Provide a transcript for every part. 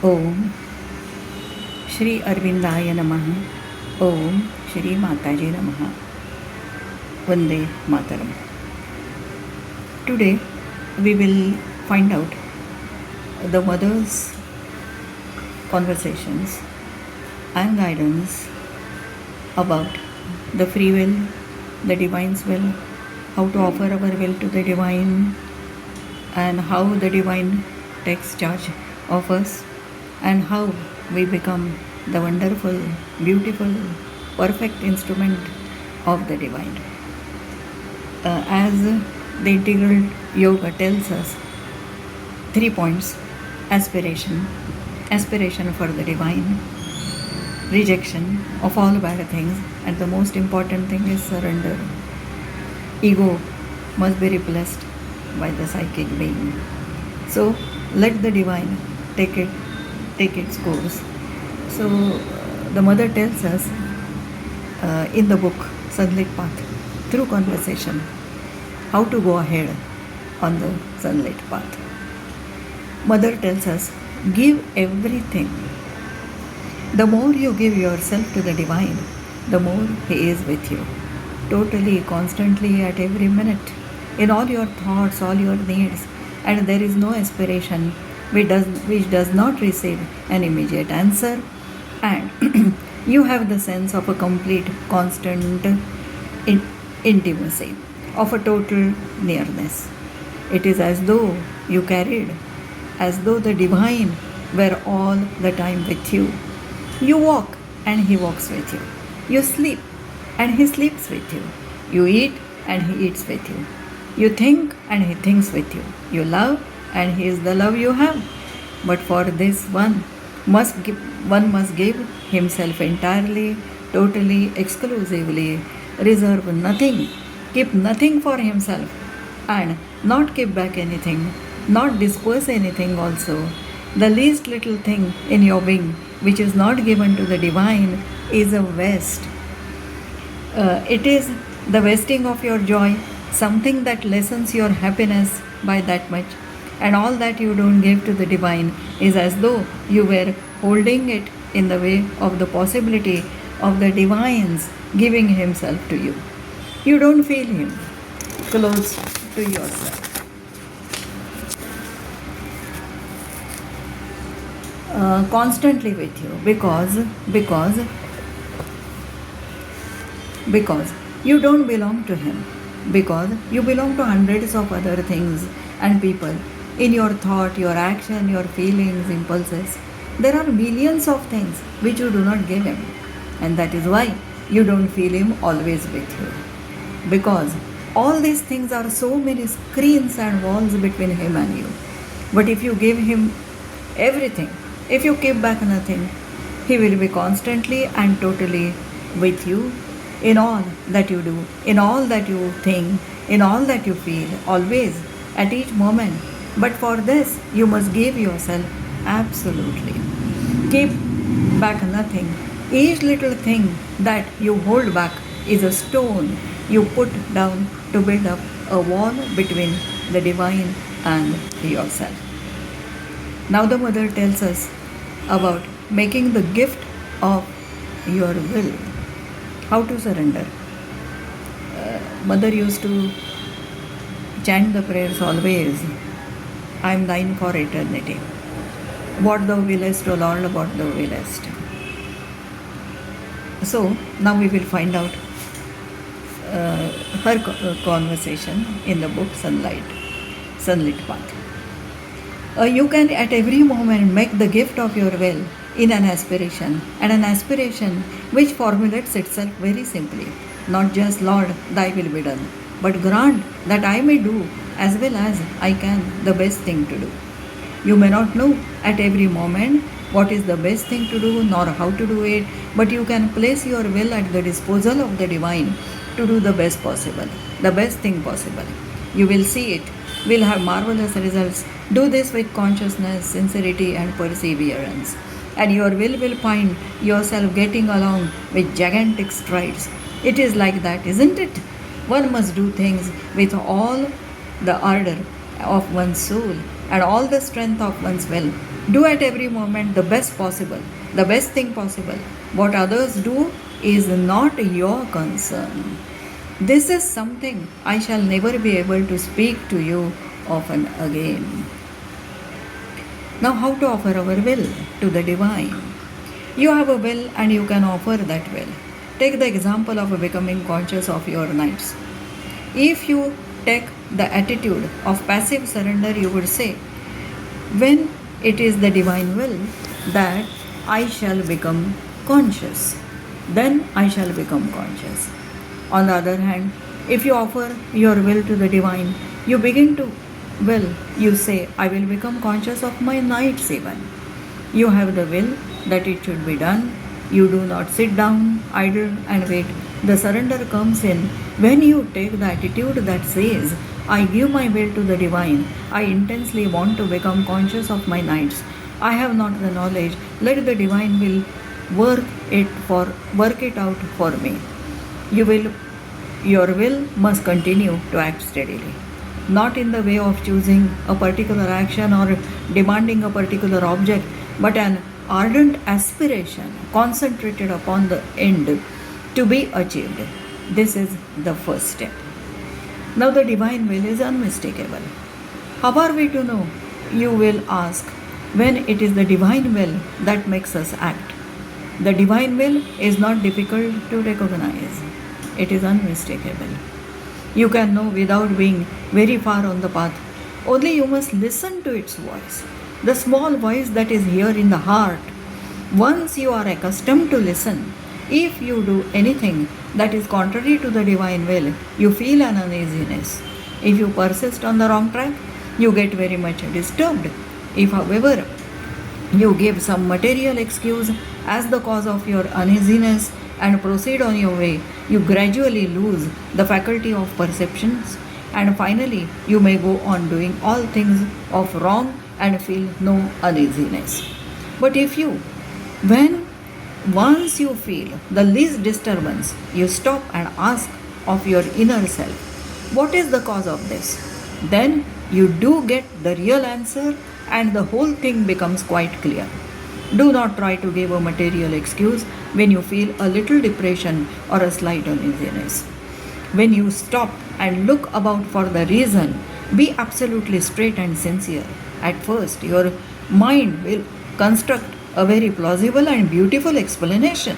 ओम श्री अरविंदाय नमः. ओम श्री माताजी नमः. Vande Mataram. Today we will find out the mother's conversations and guidance about the free will, the divine's will, how to offer our will to the divine, and how the divine takes charge of us, and how we become the wonderful, beautiful, perfect instrument of the divine. As the integral yoga tells us, 3 points: aspiration for the divine, rejection of all bad things, and the most important thing is surrender. Ego must be replaced by the psychic being. So let the divine take its course. So the mother tells us in the book Sunlit Path, through conversation, how to go ahead on the sunlit path. Mother tells us, give everything. The more you give yourself to the divine, the more he is with you, totally, constantly, at every minute, in all your thoughts, all your needs, and there is no aspiration which does not receive an immediate answer, and you have the sense of a complete, constant intimacy, of a total nearness. It is as though you carried, as though the divine were all the time with you. You walk and he walks with you. You sleep and he sleeps with you. You eat and he eats with you. You think and he thinks with you. You love and he is the love you have. But for this one must give himself entirely, totally, exclusively, reserve nothing, keep nothing for himself, and not keep back anything, not disperse anything also. The least little thing in your being which is not given to the divine is a waste. It is the wasting of your joy, something that lessens your happiness by that much. And all that you don't give to the divine is as though you were holding it in the way of the possibility of the divine's giving himself to you. You don't feel him close to yourself. Constantly with you, because you don't belong to him, because you belong to hundreds of other things and people in your thought, your action, your feelings, impulses. There are millions of things which you do not give him, and that is why you don't feel him always with you, because all these things are so many screens and walls between him and you. But if you give him everything, if you keep back nothing, he will be constantly and totally with you in all that you do, in all that you think, in all that you feel, always, at each moment. But for this, you must give yourself absolutely. Keep back nothing. Each little thing that you hold back is a stone you put down to build up a wall between the divine and yourself. Now the mother tells us about making the gift of your will. How to surrender. Mother used to chant the prayers always. I am thine for eternity. What thou willest, O Lord, what thou willest. So now we will find out her conversation in the book Sunlit Path. You can at every moment make the gift of your will in an aspiration, and an aspiration which formulates itself very simply. Not just, Lord, thy will be done, but grant that I may do as well as I can the best thing to do. You may not know at every moment what is the best thing to do nor how to do it, but you can place your will at the disposal of the divine to do the best possible, the best thing possible. You will see it, will have marvelous results. Do this with consciousness, sincerity, and perseverance, and your will find yourself getting along with gigantic strides. It is like that, isn't it? One must do things with all the ardor of one's soul and all the strength of one's will. Do at every moment the best possible, the best thing possible. What others do is not your concern. This is something I shall never be able to speak to you often again. Now, how to offer our will to the divine? You have a will and you can offer that will. Take the example of becoming conscious of your nights. If you take the attitude of passive surrender, you would say, when it is the divine will that I shall become conscious, then I shall become conscious. On the other hand, if you offer your will to the divine, you begin to will, you say, I will become conscious of my nights even. You have the will that it should be done. You do not sit down, idle, and wait. The surrender comes in when you take the attitude that says, I give my will to the divine. I intensely want to become conscious of my nights. I have not the knowledge. Let the divine will work it out for me. Your will must continue to act steadily, not in the way of choosing a particular action or demanding a particular object, but an ardent aspiration concentrated upon the end to be achieved. This is the first step. Now, the divine will is unmistakable. How are we to know? You will ask, when it is the divine will that makes us act. The divine will is not difficult to recognize, it is unmistakable. You can know without being very far on the path. Only you must listen to its voice, the small voice that is here in the heart. Once you are accustomed to listen, if you do anything that is contrary to the divine will, you feel an uneasiness. If you persist on the wrong track, you get very much disturbed. If, however, you give some material excuse as the cause of your uneasiness and proceed on your way, you gradually lose the faculty of perceptions, and finally you may go on doing all things of wrong and feel no uneasiness. But when once you feel the least disturbance, you stop and ask of your inner self, what is the cause of this? Then you do get the real answer and the whole thing becomes quite clear. Do not try to give a material excuse when you feel a little depression or a slight uneasiness. When you stop and look about for the reason, be absolutely straight and sincere. At first, your mind will construct a very plausible and beautiful explanation.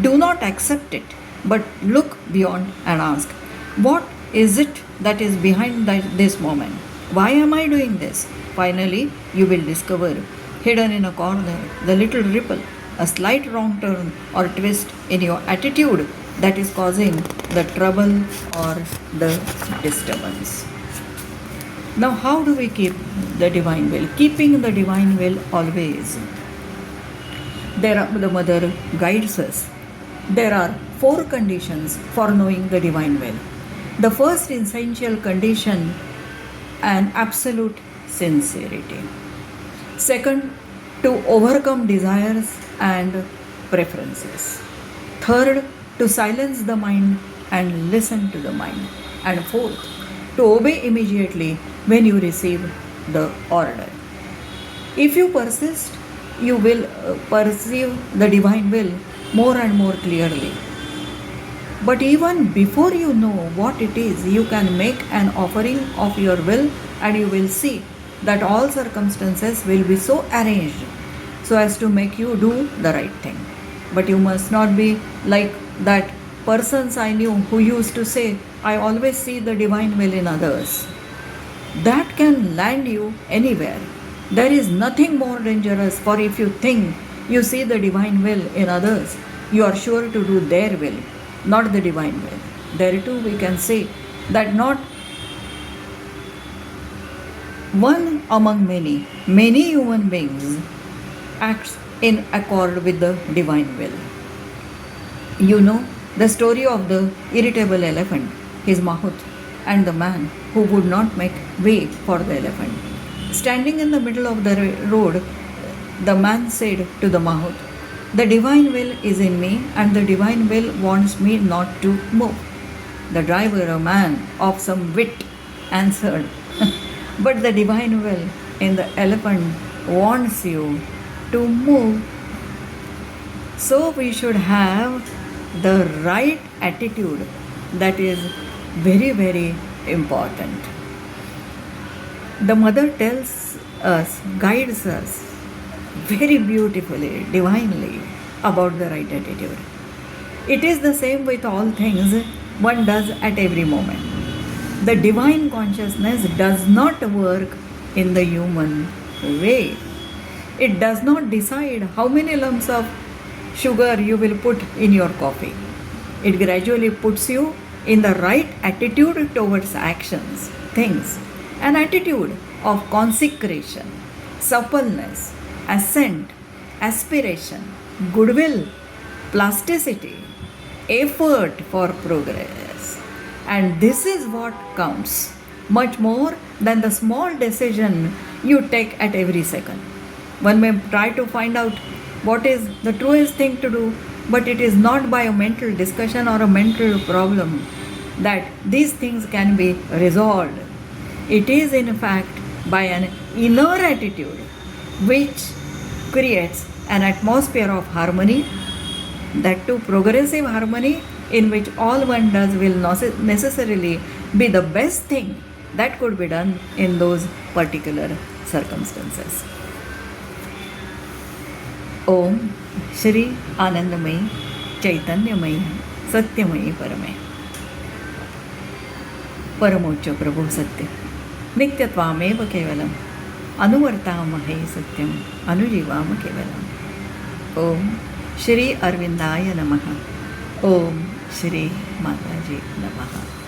Do not accept it, but look beyond and ask, what is it that is behind this moment? Why am I doing this? Finally, you will discover, hidden in a corner, the little ripple, a slight wrong turn or twist in your attitude that is causing the trouble or the disturbance. Now, how do we keep the divine will? Keeping the divine will always. The Mother guides us. There are 4 conditions for knowing the divine will. The first essential condition, an absolute sincerity. Second, to overcome desires and preferences. Third, to silence the mind and listen to the mind. And fourth, to obey immediately when you receive the order. If you persist, you will perceive the divine will more and more clearly. But even before you know what it is, you can make an offering of your will and you will see that all circumstances will be so arranged so as to make you do the right thing. But you must not be like that persons I knew who used to say, I always see the divine will in others. That can land you anywhere. There is nothing more dangerous, for if you think you see the divine will in others, you are sure to do their will, not the divine will. There too we can say that not one among many human beings acts in accord with the divine will. You know the story of the irritable elephant, his mahout, and the man who would not make way for the elephant. Standing in the middle of the road, the man said to the mahout, the divine will is in me and the divine will wants me not to move. The driver, a man of some wit, answered, but the divine will in the elephant wants you to move. So we should have the right attitude. That is very, very important. The mother tells us, guides us very beautifully, divinely about the right attitude. It is the same with all things one does at every moment. The divine consciousness does not work in the human way. It does not decide how many lumps of sugar you will put in your coffee. It gradually puts you in the right attitude towards actions, things, an attitude of consecration, suppleness, assent, aspiration, goodwill, plasticity, effort for progress. And this is what counts, much more than the small decision you take at every second. One may try to find out what is the truest thing to do, but it is not by a mental discussion or a mental problem that these things can be resolved. It is, in fact, by an inner attitude which creates an atmosphere of harmony, that too progressive harmony, in which all one does will not necessarily be the best thing that could be done in those particular circumstances. ओम श्री आनंदमयी चैतन्यमयी सत्यमयी परमे परमोच्च प्रभु सत्य नित्यत्वामेव केवलम अनुवर्तामहे सत्यम अनुजीवाम केवलम। ओम श्री अरविंदाय नमः। ओम श्री माताजी नमः।